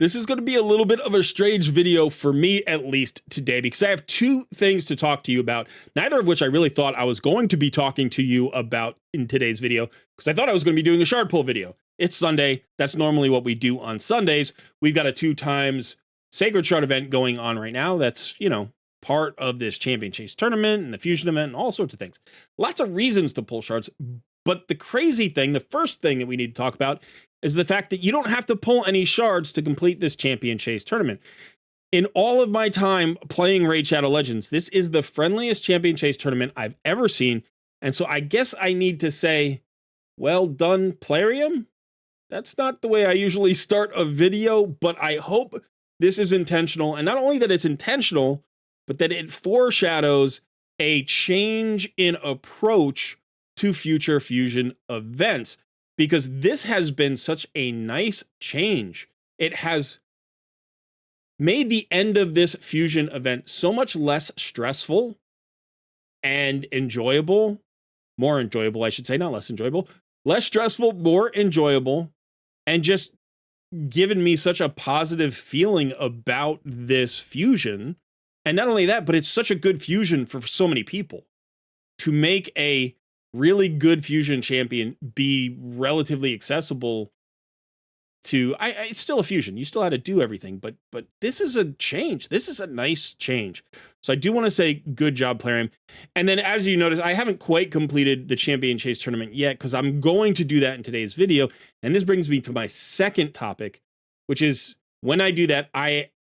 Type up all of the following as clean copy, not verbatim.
This is going to be a little bit of a strange video for me, at least today, because I have two things to talk to you about, neither of which I really thought I was going to be talking to you about in today's video, because I thought I was going to be doing a shard pull video. It's Sunday. That's normally what we do on Sundays. We've got a 2x Sacred Shard event going on right now. That's, part of this Champion Chase tournament and the Fusion event and all sorts of things. Lots of reasons to pull shards. But the crazy thing, the first thing that we need to talk about is the fact that you don't have to pull any shards to complete this Champion Chase tournament. In all of my time playing Raid Shadow Legends, this is the friendliest Champion Chase tournament I've ever seen. And so I guess I need to say, well done, Plarium. That's not the way I usually start a video, but I hope this is intentional. And not only that it's intentional, but that it foreshadows a change in approach to future Fusion events, because this has been such a nice change. It has made the end of this Fusion event so much less stressful and enjoyable, more enjoyable, I should say, not less enjoyable, less stressful, more enjoyable, and just given me such a positive feeling about this Fusion. And not only that, but it's such a good Fusion for so many people. To make a really good Fusion champion be relatively accessible to, it's still a Fusion. You still had to do everything, but this is a change. This is a nice change. So I do want to say good job, Plarium. And then as you notice, I haven't quite completed the Champion Chase tournament yet, because I'm going to do that in today's video. And this brings me to my second topic, which is when I do that,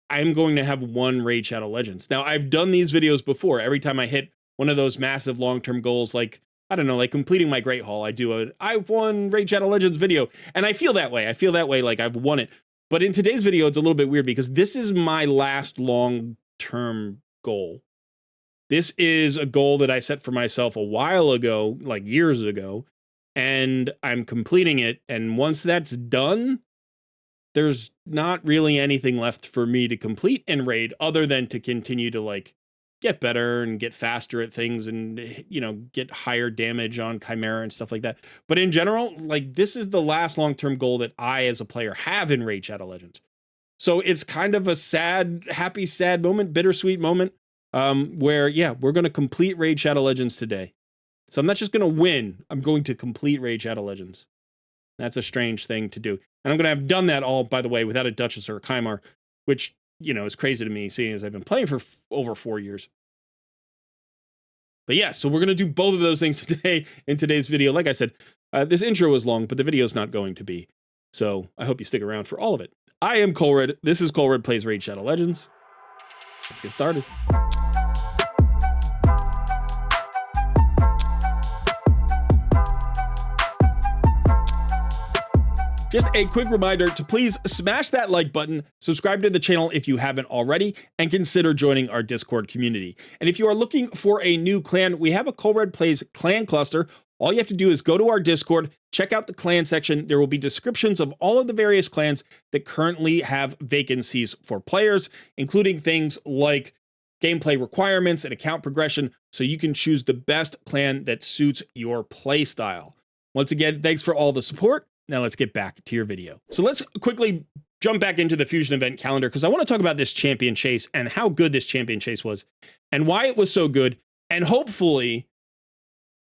I'm going to have one Raid Shadow Legends. Now, I've done these videos before. Every time I hit one of those massive long-term goals, like, I don't know, like completing my Great Hall, I've won Raid Shadow Legends video. And I feel that way. I feel that way like I've won it. But in today's video, it's a little bit weird because this is my last long-term goal. This is a goal that I set for myself a while ago, like years ago, and I'm completing it. And once that's done, there's not really anything left for me to complete in Raid other than to continue to like get better and get faster at things and, get higher damage on Chimera and stuff like that. But in general, like this is the last long-term goal that I as a player have in Raid Shadow Legends. So it's kind of a sad, happy, sad moment, bittersweet moment where, yeah, we're going to complete Raid Shadow Legends today. So I'm not just going to win. I'm going to complete Raid Shadow Legends. That's a strange thing to do. And I'm going to have done that all, by the way, without a Duchess or a Chimar, which, is crazy to me, seeing as I've been playing for over 4 years. But yeah, so we're going to do both of those things today in today's video. Like I said, this intro was long, but the video is not going to be. So I hope you stick around for all of it. I am Colred. This is Colred Plays Raid Shadow Legends. Let's get started. Just a quick reminder to please smash that like button, subscribe to the channel if you haven't already, and consider joining our Discord community. And if you are looking for a new clan, we have a Colred Plays clan cluster. All you have to do is go to our Discord, check out the clan section. There will be descriptions of all of the various clans that currently have vacancies for players, including things like gameplay requirements and account progression, so you can choose the best clan that suits your play style. Once again, thanks for all the support. Now let's get back to your video. So let's quickly jump back into the Fusion event calendar, because I want to talk about this Champion Chase and how good this Champion Chase was and why it was so good, and hopefully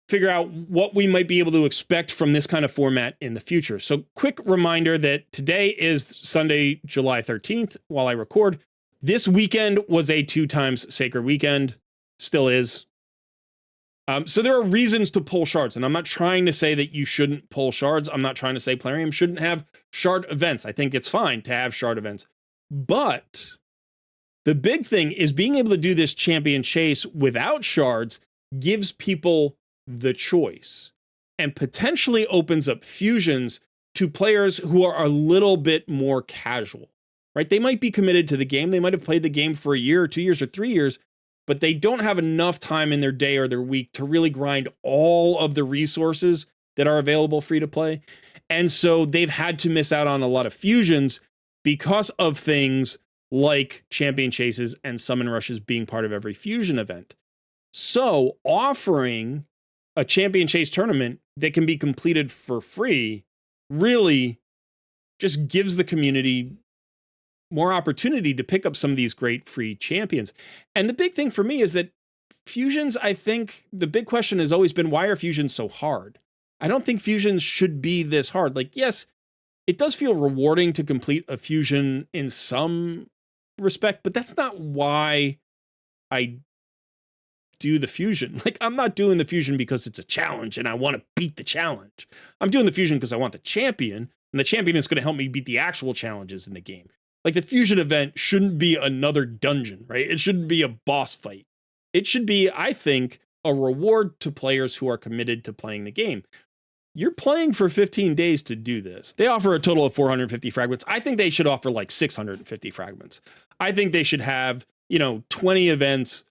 figure out what we might be able to expect from this kind of format in the future. So quick reminder that today is Sunday, July 13th, while I record. This weekend was a 2x Sacred weekend, still is. So there are reasons to pull shards, and I'm not trying to say that you shouldn't pull shards. I'm not trying to say Plarium shouldn't have shard events. I think it's fine to have shard events. But the big thing is being able to do this Champion Chase without shards gives people the choice and potentially opens up fusions to players who are a little bit more casual, right? They might be committed to the game. They might have played the game for a year or 2 years or 3 years, but they don't have enough time in their day or their week to really grind all of the resources that are available free to play. And so they've had to miss out on a lot of fusions because of things like Champion Chases and Summon Rushes being part of every fusion event. So offering a Champion Chase tournament that can be completed for free really just gives the community more opportunity to pick up some of these great free champions. And the big thing for me is that fusions, I think the big question has always been, why are fusions so hard? I don't think fusions should be this hard. Like, yes, it does feel rewarding to complete a fusion in some respect, but that's not why I do the fusion. Like, I'm not doing the fusion because it's a challenge and I want to beat the challenge. I'm doing the fusion because I want the champion, and the champion is going to help me beat the actual challenges in the game. Like, the fusion event shouldn't be another dungeon, right? It shouldn't be a boss fight. It should be, I think, a reward to players who are committed to playing the game. You're playing for 15 days to do this. They offer a total of 450 fragments. I think they should offer like 650 fragments. I think they should have, 20 events,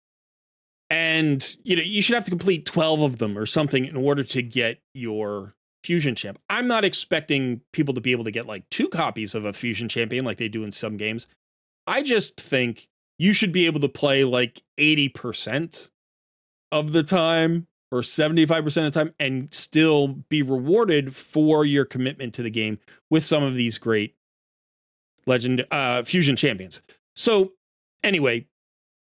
and, you should have to complete 12 of them or something in order to get your fusion champ. I'm not expecting people to be able to get like 2 copies of a fusion champion like they do in some games. I just think you should be able to play like 80% of the time or 75% of the time and still be rewarded for your commitment to the game with some of these great fusion champions. So anyway,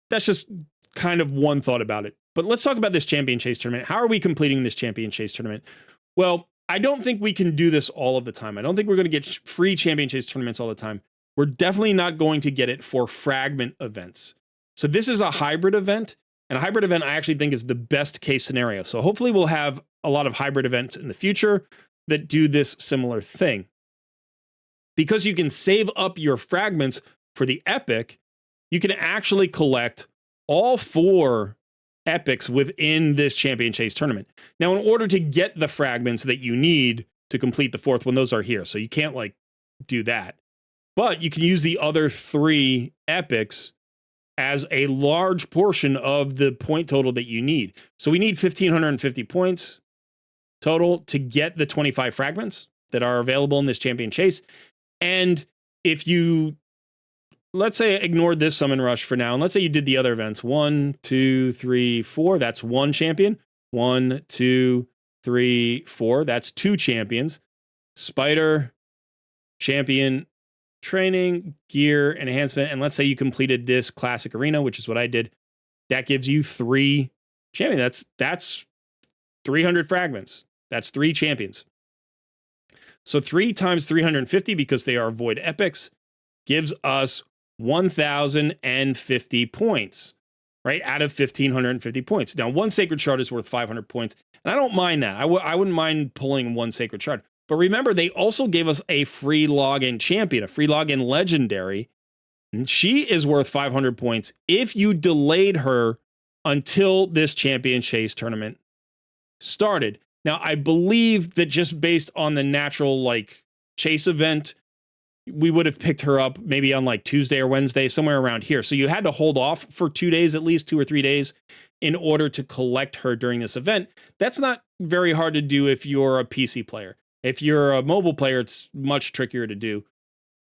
that's just kind of one thought about it. But let's talk about this champion chase tournament. How are we completing this champion chase tournament? Well, I don't think we can do this all of the time. I don't think we're going to get free champion chase tournaments all the time. We're definitely not going to get it for fragment events. So this is a hybrid event, and a hybrid event I actually think is the best case scenario. So hopefully we'll have a lot of hybrid events in the future that do this similar thing. Because you can save up your fragments for the epic, you can actually collect all 4 epics within this champion chase tournament. Now, in order to get the fragments that you need to complete the 4th one, those are here. So you can't like do that. But you can use the other 3 epics as a large portion of the point total that you need. So we need 1,550 points total to get the 25 fragments that are available in this champion chase. And if you, let's say, ignored this summon rush for now, and let's say you did the other events, 1, 2, 3, 4, that's 1 champion. 1, 2, 3, 4, that's 2 champions. Spider, champion, training, gear, enhancement, and let's say you completed this classic arena, which is what I did. That gives you 3 champions. That's 300 fragments. That's 3 champions. So 3 times 350, because they are void epics, gives us 1,050 points, right? Out of 1,550 points. Now, 1 sacred shard is worth 500 points, and I don't mind that. I wouldn't mind pulling 1 sacred shard. But remember, they also gave us a free login champion, a free login legendary. And she is worth 500 points if you delayed her until this champion chase tournament started. Now, I believe that just based on the natural chase event, we would have picked her up maybe on like Tuesday or Wednesday, somewhere around here. So you had to hold off for 2 days, at least 2 or 3 days, in order to collect her during this event. That's not very hard to do if you're a PC player. If you're a mobile player, it's much trickier to do.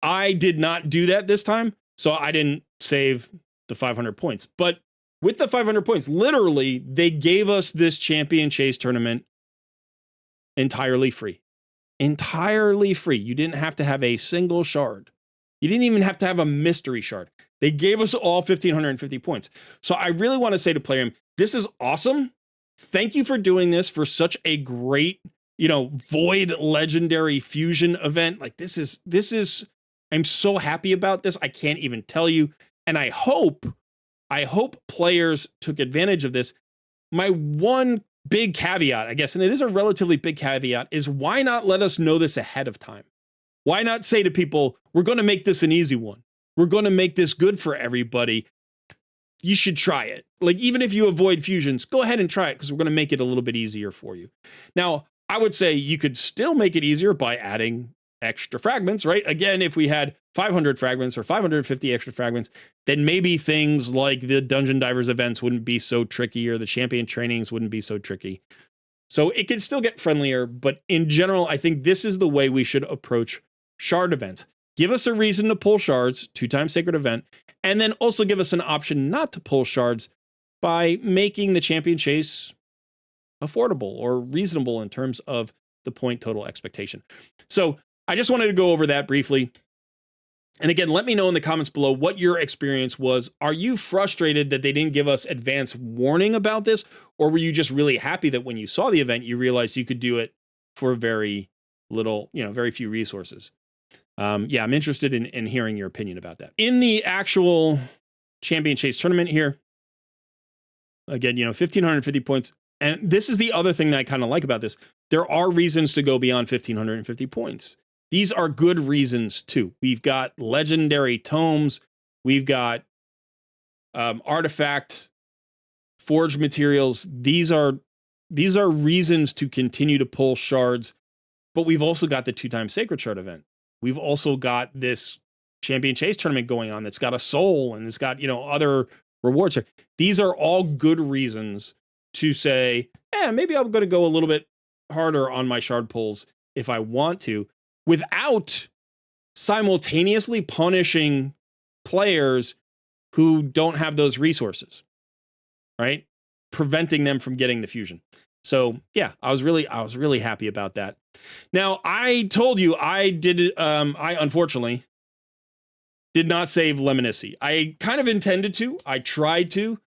I did not do that this time, so I didn't save the 500 points. But with the 500 points, literally, they gave us this champion chase tournament entirely free. Entirely free. You didn't have to have a single shard. You didn't even have to have a mystery shard. They gave us all 1,550 points. So I really want to say to Playroom, this is awesome. Thank you for doing this for such a great, void legendary fusion event. Like this is, I'm so happy about this. I can't even tell you. And I hope players took advantage of this. My one big caveat, I guess, and it is a relatively big caveat, is why not let us know this ahead of time? Why not say to people, we're going to make this an easy one. We're going to make this good for everybody. You should try it. Like, even if you avoid fusions, go ahead and try it because we're going to make it a little bit easier for you. Now, I would say you could still make it easier by adding extra fragments, right? Again, if we had 500 fragments or 550 extra fragments, then maybe things like the Dungeon Divers events wouldn't be so tricky, or the champion trainings wouldn't be so tricky. So it could still get friendlier, but in general, I think this is the way we should approach shard events. Give us a reason to pull shards, 2 times sacred event, and then also give us an option not to pull shards by making the champion chase affordable or reasonable in terms of the point total expectation. So I just wanted to go over that briefly. And again, let me know in the comments below what your experience was. Are you frustrated that they didn't give us advance warning about this? Or were you just really happy that when you saw the event, you realized you could do it for very little, very few resources? Yeah, I'm interested in hearing your opinion about that. In the actual Champion Chase tournament here, again, 1,550 points. And this is the other thing that I kind of like about this. There are reasons to go beyond 1,550 points. These are good reasons too. We've got legendary tomes. We've got artifact forge materials. These are reasons to continue to pull shards. But we've also got the 2-time Sacred Shard event. We've also got this Champion Chase tournament going on that's got a soul and it's got, other rewards here. These are all good reasons to say, maybe I'm going to go a little bit harder on my shard pulls if I want to, without simultaneously punishing players who don't have those resources, right? Preventing them from getting the fusion. So yeah, I was really happy about that. Now, I told you I unfortunately did not save Lemonissity. I kind of intended to. I tried to.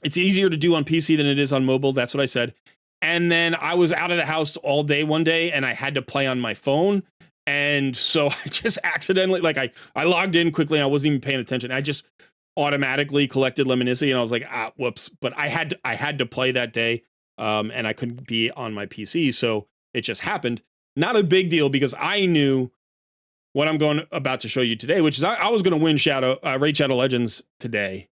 It's easier to do on PC than it is on mobile. That's what I said. And then I was out of the house all day one day and I had to play on my phone. And so I just accidentally, I logged in quickly and I wasn't even paying attention. I just automatically collected Lemonissity and I was like, whoops. But I had to play that day. And I couldn't be on my PC. So it just happened. Not a big deal because I knew what I'm about to show you today, which is I was going to win Raid Shadow Legends today.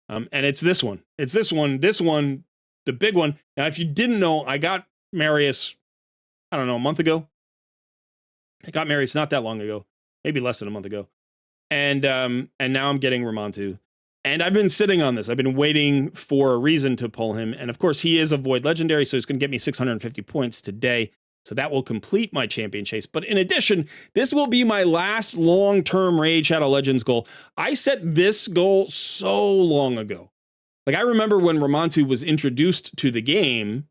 And it's this one. It's this one, the big one. Now, if you didn't know, I got Marius, I don't know, a month ago. I got Marius not that long ago, maybe less than a month ago. And now I'm getting Ramanu. And I've been sitting on this. I've been waiting for a reason to pull him. And of course, he is a Void Legendary, so he's going to get me 650 points today. So that will complete my Champion Chase. But in addition, this will be my last long-term Raid Shadow Legends goal. I set this goal so long ago. I remember when Ramanu was introduced to the game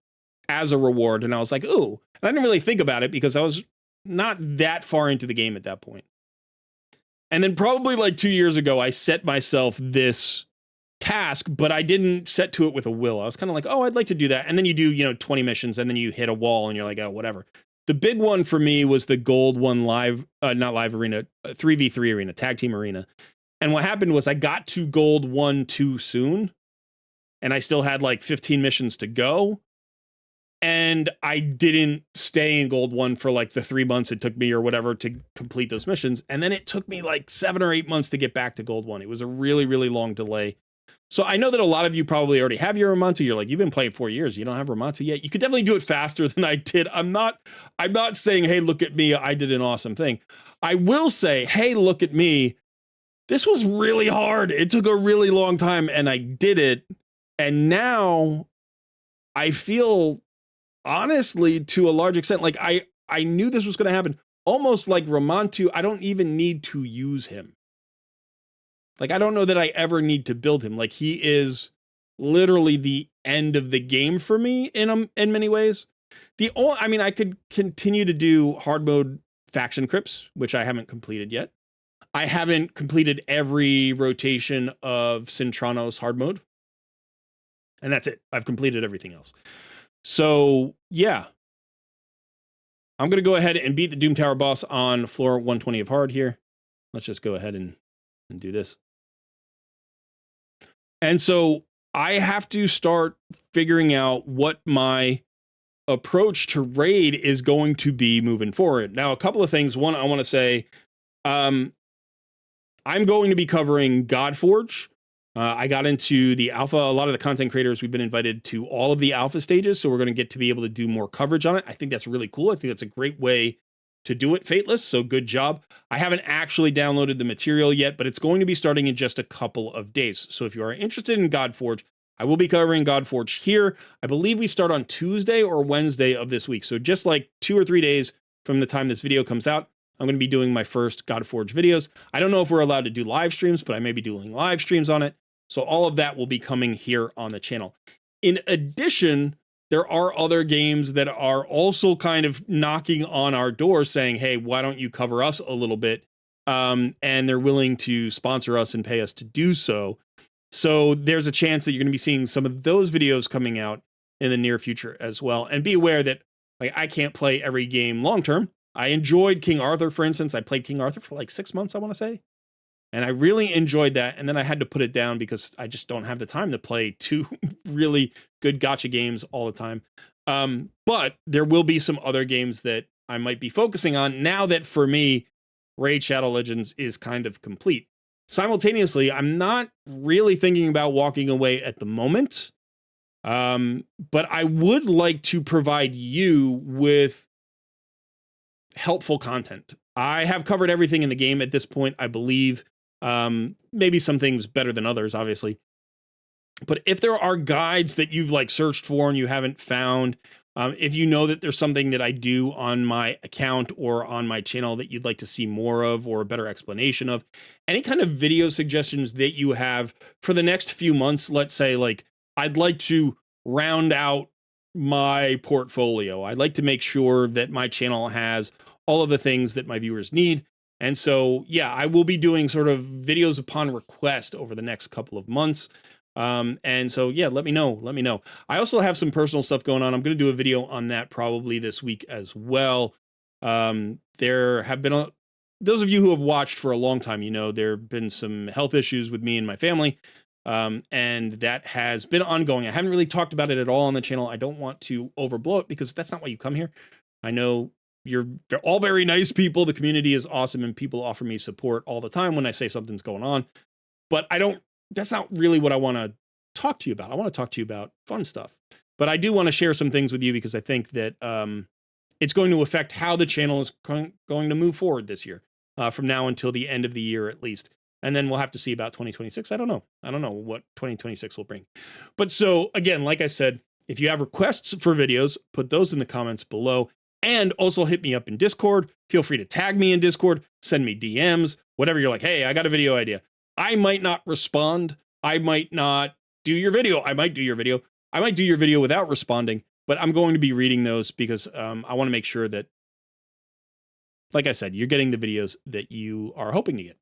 as a reward, and I was like, ooh. And I didn't really think about it because I was not that far into the game at that point. And then probably 2 years ago, I set myself this task, but I didn't set to it with a will. I was kind of like, oh, I'd like to do that. And then you do, 20 missions and then you hit a wall and you're like, oh, whatever. The big one for me was the gold one not live arena, 3v3 arena, tag team arena. And what happened was I got to gold 1 too soon. And I still had 15 missions to go. And I didn't stay in gold 1 for the 3 months it took me or whatever to complete those missions. And then it took me 7 or 8 months to get back to gold 1. It was a really, really long delay. So I know that a lot of you probably already have your Ramanu. You're like, you've been playing 4 years. You don't have Ramanu yet. You could definitely do it faster than I did. I'm not saying, hey, look at me. I did an awesome thing. I will say, hey, look at me. This was really hard. It took a really long time and I did it. And now I feel, honestly, to a large extent, I knew this was going to happen. Almost like Ramanu, I don't even need to use him. I don't know that I ever need to build him. He is literally the end of the game for me in many ways. I could continue to do hard mode faction crypts, which I haven't completed yet. I haven't completed every rotation of Cintrano's hard mode. And that's it. I've completed everything else. So, yeah. I'm going to go ahead and beat the Doom Tower boss on floor 120 of hard here. Let's just go ahead and do this. And so I have to start figuring out what my approach to raid is going to be moving forward. Now, a couple of things. One, I want to say, I'm going to be covering Godforge. I got into the alpha. A lot of the content creators, we've been invited to all of the alpha stages, so we're going to get to be able to do more coverage on it. I think that's really cool. I think that's a great way to do it, Fateless, so good job. I haven't actually downloaded the material yet, but it's going to be starting in just a couple of days. So if you are interested in Godforge, I will be covering Godforge here. I believe we start on Tuesday or Wednesday of this week. So just 2 or 3 days from the time this video comes out, I'm going to be doing my first Godforge videos. I don't know if we're allowed to do live streams, but I may be doing live streams on it. So all of that will be coming here on the channel. In addition, there are other games that are also kind of knocking on our door saying, hey, why don't you cover us a little bit and they're willing to sponsor us and pay us to do so. So there's a chance that you're going to be seeing some of those videos coming out in the near future as well. And be aware that like I can't play every game long term. I enjoyed King Arthur, for instance. I played King Arthur for like 6 months, I want to say. And I really enjoyed that. And then I had to put it down because I just don't have the time to play two really good gacha games all the time. But there will be some other games that I might be focusing on now that for me, Raid Shadow Legends is kind of complete. Simultaneously, I'm not really thinking about walking away at the moment. But I would like to provide you with helpful content. I have covered everything in the game at this point, I believe. Maybe some things better than others, obviously. But if there are guides that you've like searched for and you haven't found, if you know that there's something that I do on my account or on my channel that you'd like to see more of or a better explanation of, any kind of video suggestions that you have for the next few months, let's say like, I'd like to round out my portfolio. I'd like to make sure that my channel has all of the things that my viewers need. And so, yeah, I will be doing sort of videos upon request over the next couple of months. And so, yeah, let me know. Let me know. I also have some personal stuff going on. I'm going to do a video on that probably this week as well. There have been those of you who have watched for a long time, you know, there have been some health issues with me and my family. And that has been ongoing. I haven't really talked about it at all on the channel. I don't want to overblow it because that's not why you come here. I know they're all very nice people. The community is awesome and people offer me support all the time when I say something's going on, but that's not really what I want to talk to you about. I want to talk to you about fun stuff, but I do want to share some things with you because I think that, it's going to affect how the channel is going to move forward this year, from now until the end of the year, at least. And then we'll have to see about 2026. I don't know. I don't know what 2026 will bring. But so again, like I said, if you have requests for videos, put those in the comments below. And also hit me up in Discord. Feel free to tag me in Discord, send me DMs, whatever. You're like, hey, I got a video idea. I might not respond. I might not do your video. I might do your video. I might do your video without responding, but I'm going to be reading those because I want to make sure that, like I said, you're getting the videos that you are hoping to get.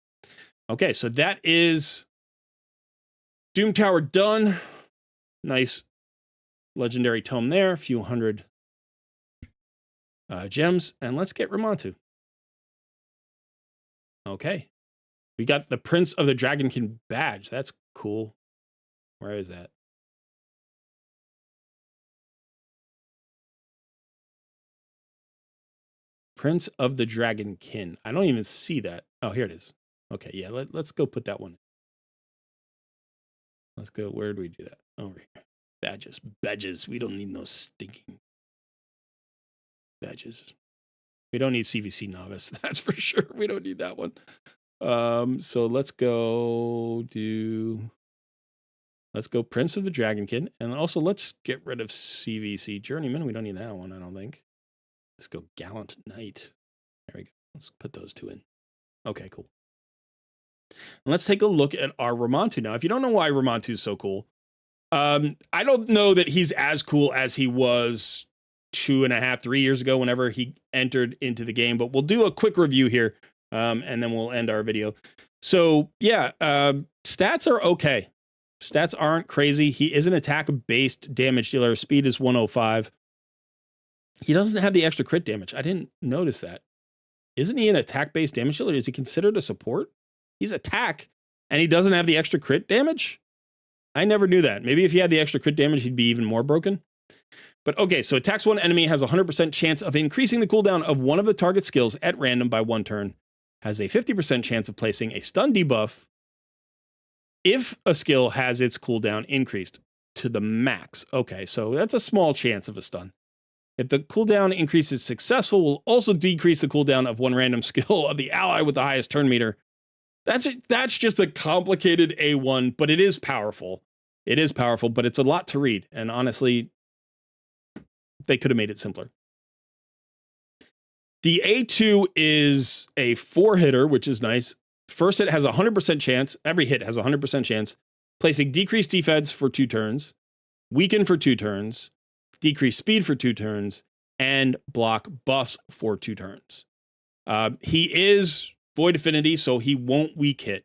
Okay, so that is Doom Tower done. Nice legendary tome there, a few hundred gems. And let's get Ramanu. Okay, we got the Prince of the Dragonkin badge. That's cool. Where is that? Prince of the Dragonkin. I don't even see that. Oh, here it is. Okay, yeah, let's go put that one. Let's go. Where do we do that? Over here. Badges. Badges. We don't need no stinking badges. We don't need CVC novice. That's for sure. We don't need that one. So let's go Prince of the Dragonkin. And also let's get rid of CVC Journeyman. We don't need that one, I don't think. Let's go Gallant Knight. There we go. Let's put those two in. Okay, cool. And let's take a look at our Ramanu now. If you don't know why Ramanu is so cool, I don't know that he's as cool as he was 2.5, 3 years ago whenever he entered into the game, but we'll do a quick review here, and then we'll end our video. So yeah, stats are okay. Stats aren't crazy. He is an attack-based damage dealer. Speed is 105. He doesn't have the extra crit damage. I didn't notice that. Isn't he an attack-based damage dealer? Is he considered a support? He's attack, and he doesn't have the extra crit damage? I never knew that. Maybe if he had the extra crit damage, he'd be even more broken. But okay, so attacks one enemy, has a 100% chance of increasing the cooldown of one of the target skills at random by 1 turn. Has a 50% chance of placing a stun debuff if a skill has its cooldown increased to the max. Okay, so that's a small chance of a stun. If the cooldown increase is successful, will also decrease the cooldown of one random skill of the ally with the highest turn meter. That's just a complicated A1, but it is powerful. It is powerful, but it's a lot to read. And honestly, they could have made it simpler. The A2 is a 4-hitter, which is nice. First hit has a 100% chance. Every hit has a 100% chance. Placing decreased defense for 2 turns, weaken for 2 turns, decreased speed for 2 turns, and block buffs for 2 turns. He is Void Affinity, so he won't weak hit.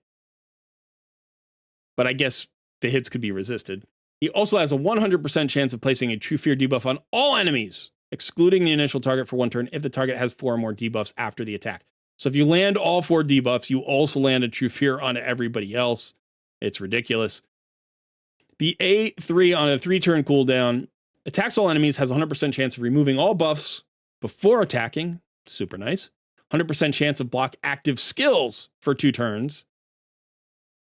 But I guess the hits could be resisted. He also has a 100% chance of placing a True Fear debuff on all enemies, excluding the initial target for 1 turn if the target has 4 or more debuffs after the attack. So if you land all 4 debuffs, you also land a True Fear on everybody else. It's ridiculous. The A3 on a 3-turn cooldown attacks all enemies, has a 100% chance of removing all buffs before attacking. Super nice. 100% chance of block active skills for 2 turns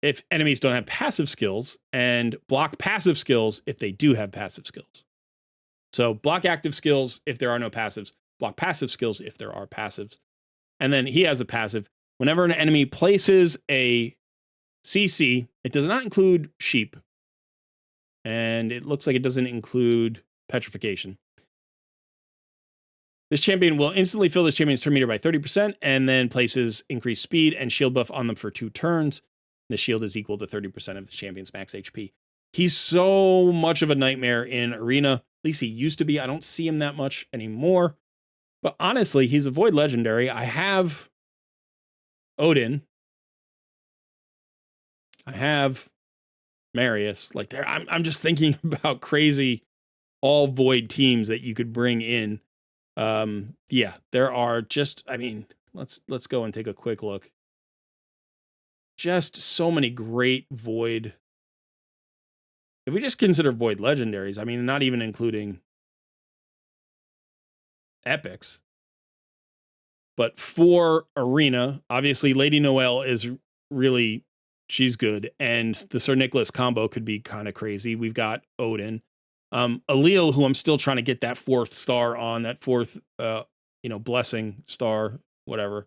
if enemies don't have passive skills, and block passive skills if they do have passive skills. So block active skills if there are no passives, block passive skills if there are passives. And then he has a passive. Whenever an enemy places a CC, it does not include sheep. And it looks like it doesn't include petrification. This champion will instantly fill this champion's turn meter by 30% and then places increased speed and shield buff on them for 2 turns. The shield is equal to 30% of the champion's max HP. He's so much of a nightmare in Arena. At least he used to be. I don't see him that much anymore. But honestly, he's a Void Legendary. I have Odin. I have Marius. Like there, I'm just thinking about crazy all Void teams that you could bring in. Yeah, there are just, I mean, let's go and take a quick look. Just so many great Void. If we just consider Void Legendaries, I mean, not even including epics. But for Arena, obviously Lady Noelle is really, she's good. And the Sir Nicholas combo could be kind of crazy. We've got Odin. Alil, who I'm still trying to get that 4th star on, that 4th, blessing star, whatever.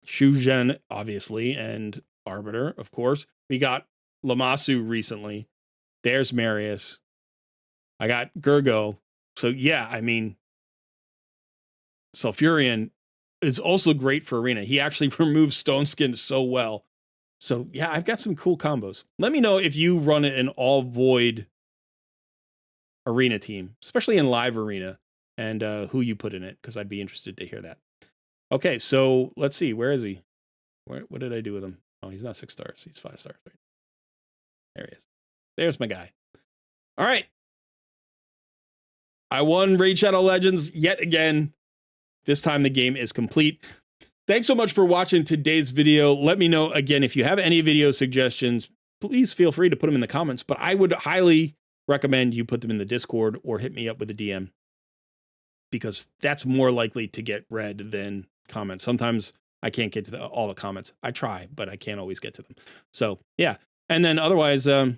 Shuzhen, obviously, and Arbiter, of course. We got Lammasu recently. There's Marius. I got Gergo. So, yeah, I mean, Sulfurion is also great for Arena. He actually removes Stone Skin so well. So, yeah, I've got some cool combos. Let me know if you run an all Void Arena team, especially in live Arena, and who you put in it, because I'd be interested to hear that. Okay, so let's see. Where is he? What did I do with him? Oh, he's not 6 stars. He's 5 stars. There he is. There's my guy. All right. I won Raid Shadow Legends yet again. This time the game is complete. Thanks so much for watching today's video. Let me know, again, if you have any video suggestions, please feel free to put them in the comments. But I would highly recommend you put them in the Discord or hit me up with a DM, because that's more likely to get read than comments. Sometimes I can't get to all the comments. I try, but I can't always get to them. So, yeah. And then otherwise, I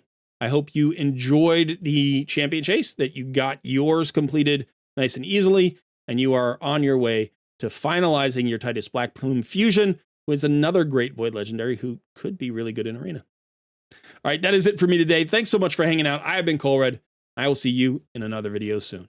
hope you enjoyed the champion chase, that you got yours completed nice and easily, and you are on your way to finalizing your Titus Black Plume Fusion, who is another great Void Legendary who could be really good in Arena. All right, that is it for me today. Thanks so much for hanging out. I have been Colred. I will see you in another video soon.